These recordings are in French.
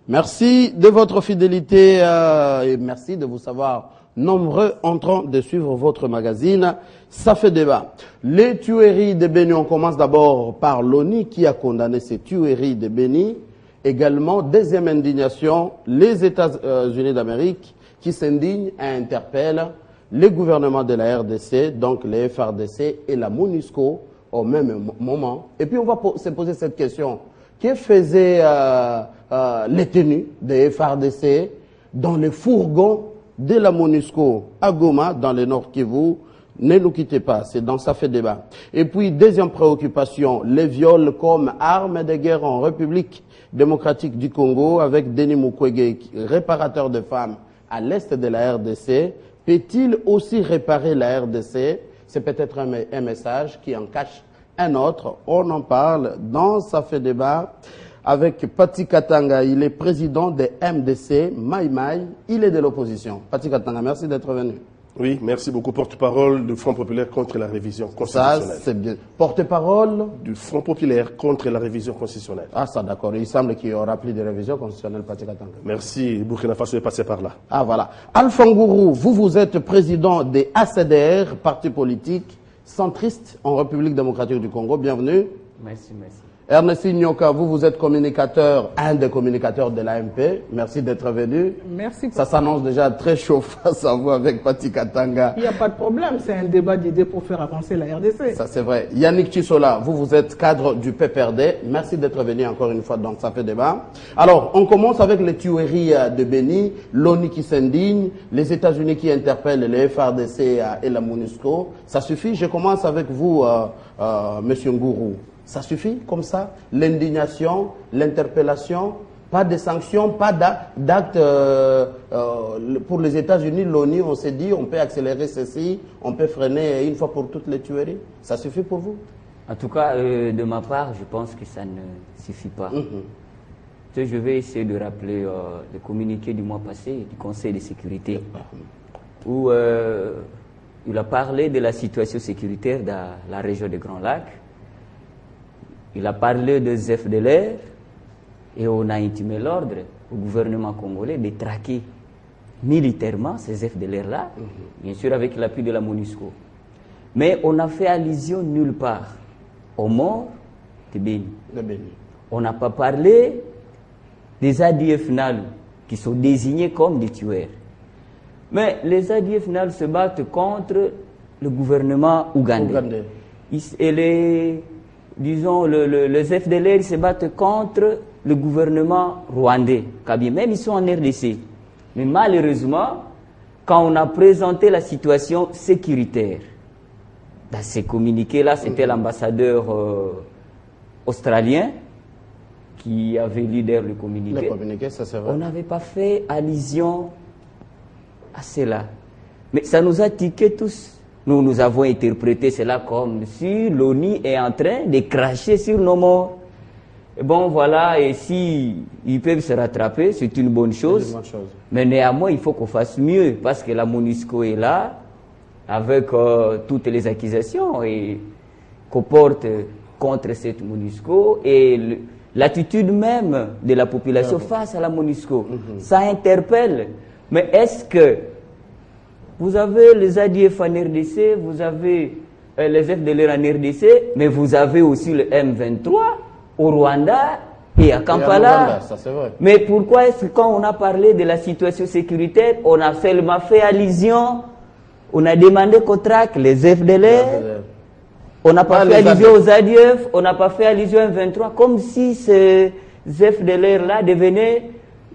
Merci de votre fidélité et merci de vous savoir nombreux en train de suivre votre magazine. Ça fait débat. Les tueries de Béni, on commence d'abord par l'ONU qui a condamné ces tueries de Béni. Également, deuxième indignation, les États-Unis d'Amérique qui s'indignent et interpellent les gouvernements de la RDC, donc les FARDC et la MONUSCO au même moment. Et puis on va se poser cette question. Que faisaient les tenues des FARDC dans les fourgons de la MONUSCO à Goma, dans le Nord Kivu? Ne nous quittez pas, c'est dans Ça fait débat. Et puis, deuxième préoccupation, les viols comme armes de guerre en République démocratique du Congo avec Denis Mukwege, réparateur de femmes à l'est de la RDC. Peut-il aussi réparer la RDC? C'est peut-être un message qui en cache un autre. On en parle dans Ça fait débat avec Pati Katanga. Il est président de MDC, Maïmaï. Il est de l'opposition. Pati Katanga, merci d'être venu. Oui, merci beaucoup. Porte-parole du Front populaire contre la révision constitutionnelle. Ça, c'est bien. Porte-parole du Front populaire contre la révision constitutionnelle. Ah, ça, d'accord. Il semble qu'il y aura plus de révision constitutionnelle, Pati Katanga. Merci. Burkina Faso est passé par là. Ah, voilà. Alpha Ngourou, vous êtes président des ACDR, parti politique centriste en République démocratique du Congo. Bienvenue. Merci, merci. Ernest Nyoka, vous êtes communicateur, un des communicateurs de l'AMP. Merci d'être venu. Merci. Ça s'annonce déjà très chaud face à vous avec Pati Katanga. Il n'y a pas de problème, c'est un débat d'idées pour faire avancer la RDC. Ça c'est vrai. Yannick Chisola, vous êtes cadre du PPRD. Merci d'être venu encore une fois, donc ça fait débat. Alors, on commence avec les tueries de Béni, l'ONU qui s'indigne, les États-Unis qui interpellent les FARDC et la MONUSCO. Ça suffit. Je commence avec vous, Monsieur Ngourou. Ça suffit comme ça? L'indignation, l'interpellation, pas de sanctions, pas d'actes pour les États-Unis, l'ONU, on s'est dit on peut accélérer ceci, on peut freiner une fois pour toutes les tueries. Ça suffit pour vous? En tout cas, de ma part, je pense que ça ne suffit pas. Je vais essayer de rappeler le communiqué du mois passé du Conseil de sécurité où il a parlé de la situation sécuritaire dans la région des Grands Lacs. Il a parlé des FDLR et on a intimé l'ordre au gouvernement congolais de traquer militairement ces FDLR-là, bien sûr avec l'appui de la MONUSCO. Mais on n'a fait allusion nulle part aux morts de Béni. On n'a pas parlé des ADF NALU qui sont désignés comme des tueurs. Mais les ADF NALU se battent contre le gouvernement ougandais. Et les FDLR se battent contre le gouvernement rwandais, même ils sont en RDC. Mais malheureusement, quand on a présenté la situation sécuritaire, dans ces communiqués-là, c'était l'ambassadeur australien qui avait leader le communiqué. Ça, c'est vrai. On n'avait pas fait allusion à cela. Mais ça nous a tiqué tous. Nous avons interprété cela comme si l'ONU est en train de cracher sur nos morts. Et bon, voilà, et si ils peuvent se rattraper, c'est une bonne chose. Mais néanmoins, il faut qu'on fasse mieux, parce que la MONUSCO est là, avec toutes les accusations et qu'on porte contre cette MONUSCO, et l'attitude même de la population face à la MONUSCO. Ça interpelle. Mais est-ce que vous avez les ADF en RDC, vous avez les FDLR en RDC, mais vous avez aussi le M23 au Rwanda et à Kampala. Ça, c'est vrai. Mais pourquoi est-ce que quand on a parlé de la situation sécuritaire, on a seulement fait allusion, on a demandé qu'on traque les FDLR, on n'a pas fait allusion aux ADF, on n'a pas fait allusion au M23, comme si ces FDLR-là devenaient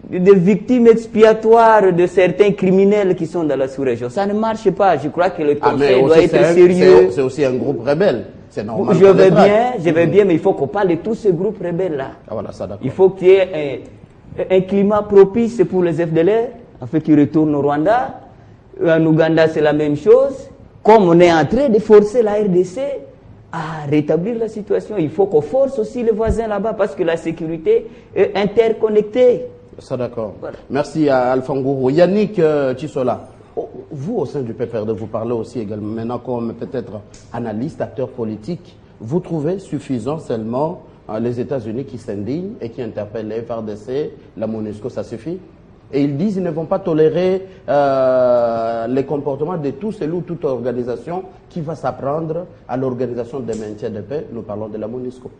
des victimes expiatoires de certains criminels qui sont dans la sous-région. Ça ne marche pas. Je crois que le Conseil doit être sérieux. C'est aussi un groupe rebelle. C'est normal. Je veux bien, mais il faut qu'on parle de tous ces groupes rebelles-là. Ah, voilà, ça, d'accord. Il faut qu'il y ait un climat propice pour les FDLR, afin qu'ils retournent au Rwanda. En Ouganda, c'est la même chose. Comme on est en train de forcer la RDC à rétablir la situation, il faut qu'on force aussi les voisins là-bas, parce que la sécurité est interconnectée. Ça, d'accord. Voilà. Merci à Alpha Ngourou. Yannick Chisola, vous au sein du PPRD, vous parlez aussi également maintenant comme peut-être analyste, acteur politique. Vous trouvez suffisant seulement les États-Unis qui s'indignent et qui interpellent les FARDC, la MONUSCO, ça suffit. Et ils disent qu'ils ne vont pas tolérer les comportements de tout seul ou toute organisation qui va s'apprendre à l'organisation de maintien de paix. Nous parlons de la MONUSCO.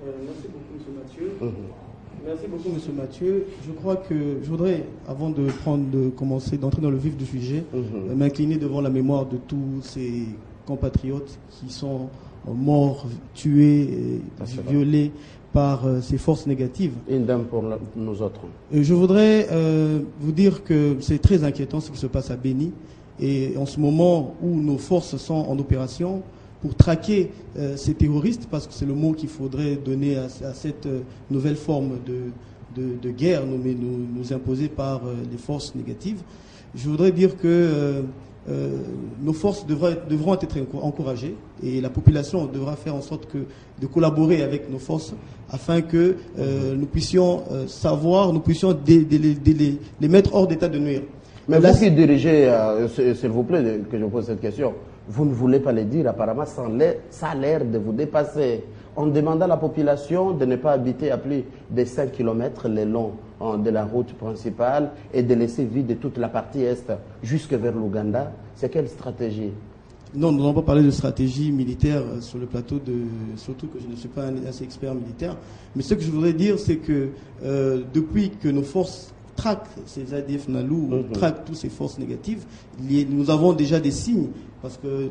Merci beaucoup, M. Mathieu. Merci beaucoup, M. Mathieu. Je crois que je voudrais, avant de commencer, d'entrer dans le vif du sujet, m'incliner devant la mémoire de tous ces compatriotes qui sont morts, tués, violés par ces forces négatives. Idem pour nous autres. Je voudrais vous dire que c'est très inquiétant ce qui se passe à Béni. Et en ce moment où nos forces sont en opération pour traquer ces terroristes, parce que c'est le mot qu'il faudrait donner à cette nouvelle forme de guerre nous imposée par les forces négatives, je voudrais dire que nos forces devront être encouragées et la population devra faire en sorte de collaborer avec nos forces afin que nous puissions savoir, nous puissions les mettre hors d'état de nuire. Mais vous qui dirigez, s'il vous plaît, que je pose cette question, vous ne voulez pas le dire, apparemment ça a l'air de vous dépasser. En demandant à la population de ne pas habiter à plus de 5 km le long de la route principale et de laisser vide toute la partie est jusque vers l'Ouganda, c'est quelle stratégie? Non, nous n'allons pas parler de stratégie militaire sur le plateau, surtout que je ne suis pas assez expert militaire. Mais ce que je voudrais dire, c'est que depuis que nos forces traquent ces ADF Nalou, traquent toutes ces forces négatives, nous avons déjà des signes, parce qu'il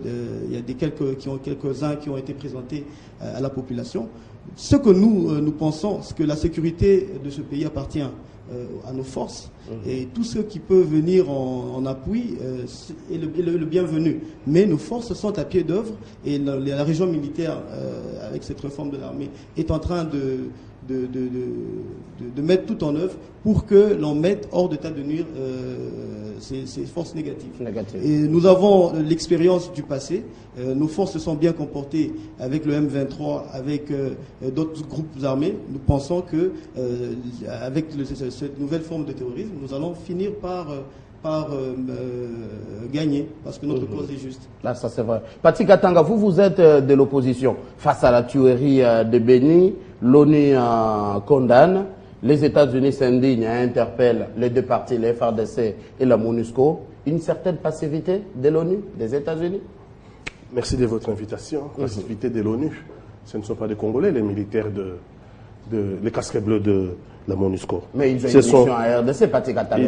y a quelques-uns qui ont été présentés à la population. Ce que nous pensons, c'est que la sécurité de ce pays appartient à nos forces, et tout ce qui peut venir en appui est le bienvenu. Mais nos forces sont à pied d'œuvre, et la région militaire, avec cette réforme de l'armée, est en train de mettre tout en œuvre pour que l'on mette hors d'état de nuire ces forces négatives. Et nous avons l'expérience du passé. Nos forces se sont bien comportées avec le M23, avec d'autres groupes armés. Nous pensons que avec cette nouvelle forme de terrorisme, nous allons finir par gagner, parce que notre cause est juste. Là, ça c'est vrai. Pati Katanga, vous êtes de l'opposition. Face à la tuerie de Béni, l'ONU condamne, les États-Unis s'indignent et interpellent les deux parties, les FARDC et la MONUSCO. Une certaine passivité de l'ONU, des États-Unis? Merci de votre invitation. Passivité de l'ONU. Ce ne sont pas des Congolais, les militaires les casquettes bleues de la MONUSCO. Mais ils ont une mission à RDC, Pati Katanga.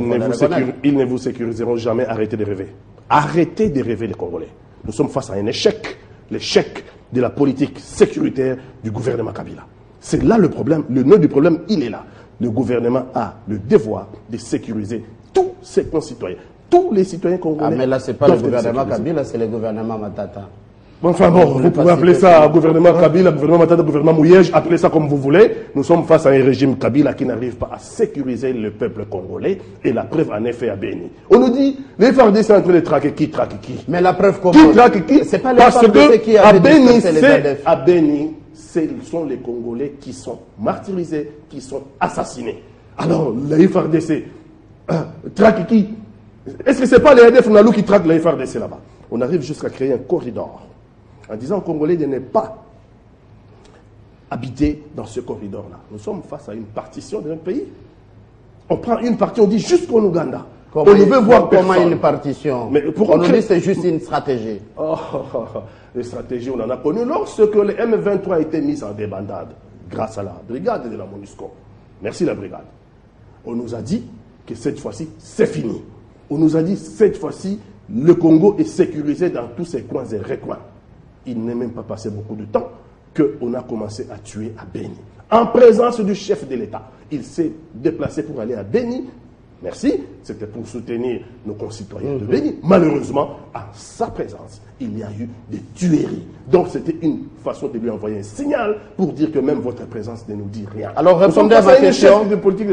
Ils ne vous sécuriseront jamais. Arrêtez de rêver. Arrêtez de rêver, les Congolais. Nous sommes face à un échec. L'échec de la politique sécuritaire du gouvernement Kabila. C'est là le problème. Le nœud du problème, il est là. Le gouvernement a le devoir de sécuriser tous ses concitoyens. Tous les citoyens congolais. Ah, mais là, ce n'est pas le gouvernement Kabila, c'est le gouvernement Matata. Enfin bon, vous pouvez appeler ça gouvernement Kabila, gouvernement Matata, gouvernement Mouyej, appelez ça comme vous voulez. Nous sommes face à un régime Kabila qui n'arrive pas à sécuriser le peuple congolais. Et la preuve en est faite à Béni. On nous dit, les FARDC sont en train de traquer qui traque qui. Mais la preuve comment? Qui traque qui? C'est pas les Parce FARDC qui avaient dispersé les ADF. À Béni, ce sont les Congolais qui sont martyrisés, qui sont assassinés. Alors, les FARDC traquent qui? Est-ce que ce n'est pas les ADF Nalou qui traquent les FARDC là-bas? On arrive jusqu'à créer un corridor en disant aux Congolais de ne pas habiter dans ce corridor-là. Nous sommes face à une partition de notre pays. On prend une partie, on dit jusqu'au Ouganda. On ne veut voir comment une partition. Mais on nous dit c'est juste une stratégie. Les stratégies, on en a connu lorsque les M23 étaient mis en débandade grâce à la brigade de la MONUSCO. Merci la brigade. On nous a dit que cette fois-ci, c'est fini. On nous a dit cette fois-ci, le Congo est sécurisé dans tous ses coins et recoins. Il n'est même pas passé beaucoup de temps qu'on a commencé à tuer à Béni. En présence du chef de l'État. Il s'est déplacé pour aller à Béni. Merci. C'était pour soutenir nos concitoyens de Béni. Malheureusement, en sa présence, il y a eu des tueries. Donc c'était une façon de lui envoyer un signal pour dire que même votre présence ne nous dit rien. Alors répondez à ma question.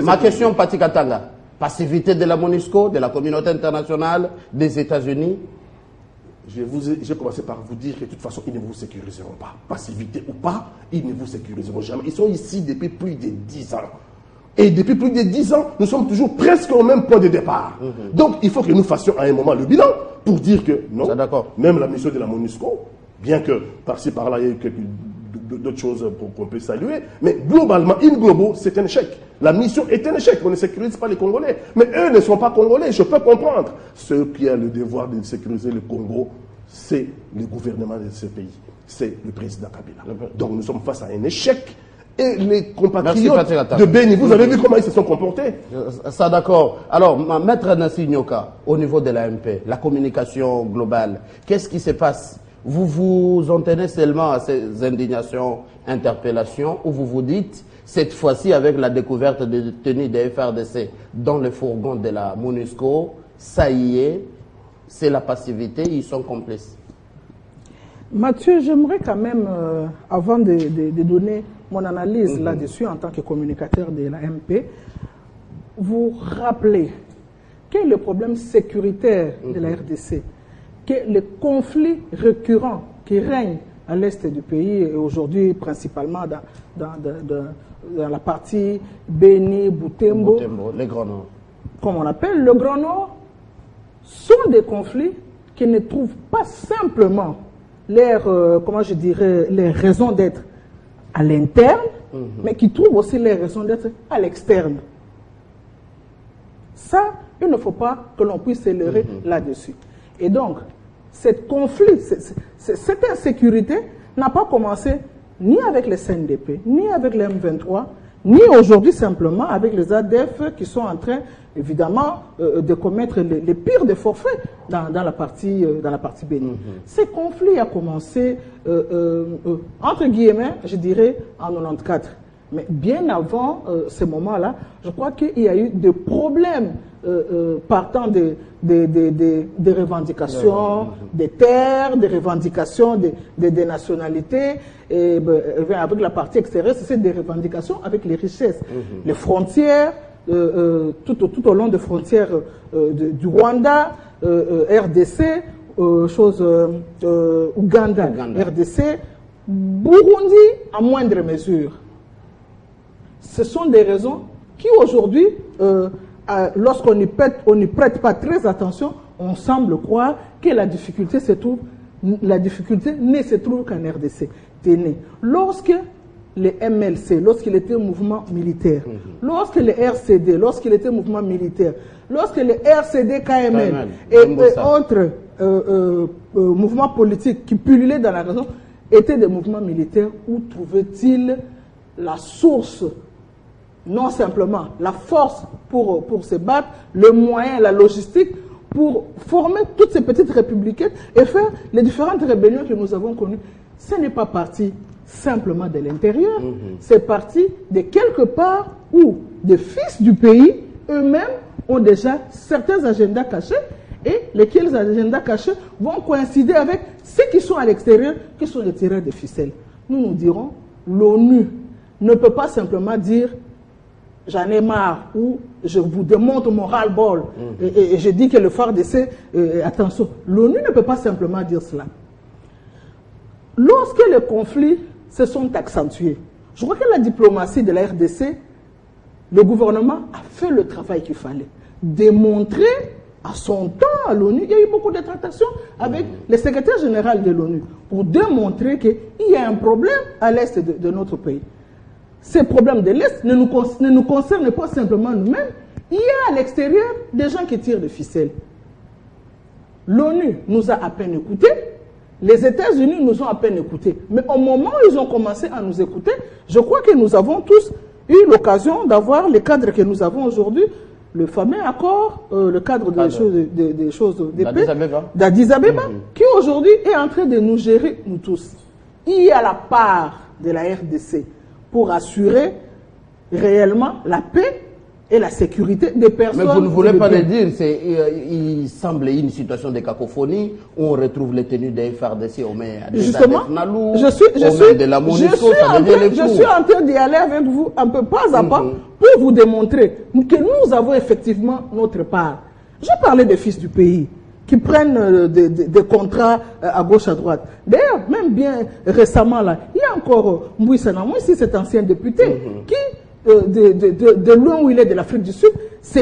Ma question, Pati Katanga. Passivité de la MONUSCO, de la communauté internationale, des États-Unis? J'ai commencé par vous dire que de toute façon, ils ne vous sécuriseront pas. Passivité ou pas, ils ne vous sécuriseront jamais. Ils sont ici depuis plus de 10 ans. Et depuis plus de 10 ans, nous sommes toujours presque au même point de départ. Donc, il faut que nous fassions à un moment le bilan pour dire que non, même la mission de la MONUSCO, bien que par-ci par-là, il y a eu quelques d'autres choses qu'on peut saluer. Mais globalement, in globo, c'est un échec. La mission est un échec. On ne sécurise pas les Congolais. Mais eux ne sont pas Congolais. Je peux comprendre. Ceux qui ont le devoir de sécuriser le Congo, c'est le gouvernement de ce pays. C'est le président Kabila. Donc nous sommes face à un échec. Et les compatriotes de Béni, vous avez vu comment ils se sont comportés? Ça, d'accord. Alors, Maître Nassi Nyoka, au niveau de l'AMP, la communication globale, qu'est-ce qui se passe? Vous vous en tenez seulement à ces indignations, interpellations, ou vous vous dites, cette fois-ci, avec la découverte des détenus des FRDC dans le fourgon de la MONUSCO, ça y est, c'est la passivité, ils sont complices? Mathieu, j'aimerais quand même, avant de donner mon analyse là-dessus en tant que communicateur de l'AMP, vous rappeler quel est le problème sécuritaire de la RDC, que les conflits récurrents qui règnent à l'est du pays et aujourd'hui principalement dans la partie Béni, Butembo, les Grands Nord, comme on appelle le Grand Nord, sont des conflits qui ne trouvent pas simplement comment je dirais, les raisons d'être à l'interne, mais qui trouvent aussi les raisons d'être à l'externe. Ça, il ne faut pas que l'on puisse s'élever là-dessus. Et donc, cette conflit, cette insécurité n'a pas commencé ni avec les CNDP, ni avec les M23, ni aujourd'hui simplement avec les ADF qui sont en train, évidemment, de commettre les pires des forfaits dans la partie Béni. Ce conflit a commencé, entre guillemets, je dirais, en 94. Mais bien avant ce moment-là, je crois qu'il y a eu des problèmes partant des revendications des terres, des revendications des nationalités, et avec la partie extérieure, c'est des revendications avec les richesses, les frontières, tout au long des frontières du Rwanda, RDC, Ouganda, RDC, Burundi en moindre mesure. Ce sont des raisons qui aujourd'hui, lorsqu'on n'y prête pas très attention, on semble croire que la difficulté ne se trouve qu'en RDC. Tenez, lorsque les MLC, lorsqu'il était mouvement militaire, lorsque les RCD, lorsqu'il était mouvement militaire, lorsque les RCD, KML et autres mouvements politiques qui pullulaient dans la région étaient des mouvements militaires, où trouvaient-ils la source, non simplement la force pour se battre, le moyen, la logistique, pour former toutes ces petites républicaines et faire les différentes rébellions que nous avons connues? Ce n'est pas parti simplement de l'intérieur, c'est parti de quelque part où des fils du pays eux-mêmes ont déjà certains agendas cachés, et lesquels agendas cachés vont coïncider avec ceux qui sont à l'extérieur, qui sont les tireurs de ficelles. Nous dirons, l'ONU ne peut pas simplement dire j'en ai marre, ou je vous démontre mon ras-le-bol, et je dis que le FARDC, attention, l'ONU ne peut pas simplement dire cela. Lorsque les conflits se sont accentués, je crois que la diplomatie de la RDC, le gouvernement a fait le travail qu'il fallait. Démontrer à son temps à l'ONU, il y a eu beaucoup de tractations avec le secrétaire général de l'ONU pour démontrer qu'il y a un problème à l'est de notre pays. Ces problèmes de l'Est ne nous concernent pas simplement nous-mêmes. Il y a à l'extérieur des gens qui tirent des ficelles. L'ONU nous a à peine écoutés. Les États-Unis nous ont à peine écoutés. Mais au moment où ils ont commencé à nous écouter, je crois que nous avons tous eu l'occasion d'avoir les cadres que nous avons aujourd'hui, le fameux accord, le cadre des choses de paix d'Addis Abeba, qui aujourd'hui est en train de nous gérer, nous tous. Il y a la part de la RDC pour assurer réellement la paix et la sécurité des personnes. Mais vous ne voulez pas le dire, il semble une situation de cacophonie où on retrouve les tenues des FRDC au maire de Nalou, je suis en train d'y aller avec vous un peu pas à pas pour vous démontrer que nous avons effectivement notre part. J'ai parlé des fils du pays qui prennent des contrats à gauche, à droite. D'ailleurs, même bien récemment, là, il y a encore Mbouissa Namou, ici, cet ancien député, qui, de loin où il est de l'Afrique du Sud, s'est